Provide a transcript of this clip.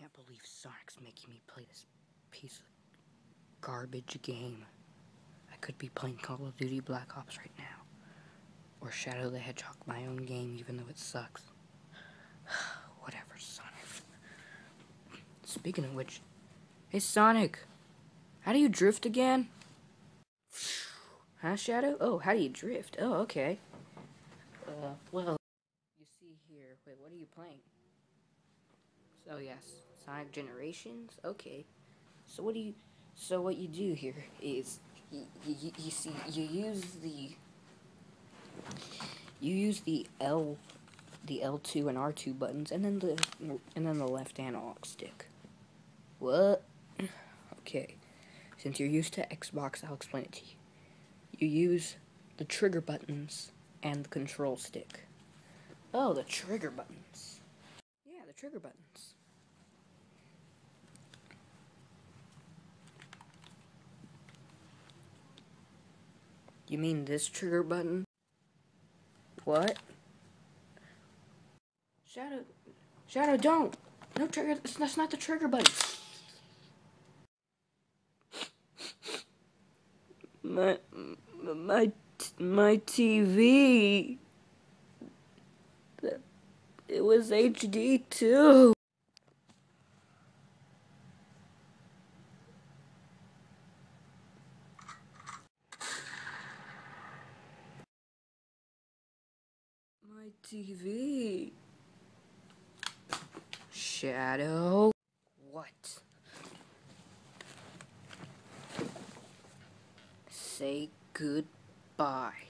can't believe Sonic's making me play this piece of garbage game. I could be playing Call of Duty Black Ops right now. Or Shadow the Hedgehog, my own game, even though it sucks. Whatever, Sonic. Speaking of which, hey Sonic, how do you drift again? Huh, Shadow? Oh, how do you drift? Oh, okay. Well, you see here, wait, what are you playing? So yes, Sonic Generations? Okay. So what you do here is, you see, you use the L2 and R2 buttons, and then the left analog stick. What? Okay. Since you're used to Xbox, I'll explain it to you. You use the trigger buttons and the control stick. Oh, the trigger buttons. Yeah, the trigger buttons. You mean this trigger button? What? Shadow, don't! No trigger, that's not the trigger button. My TV. It was HD too. My TV. Shadow. What? Say goodbye.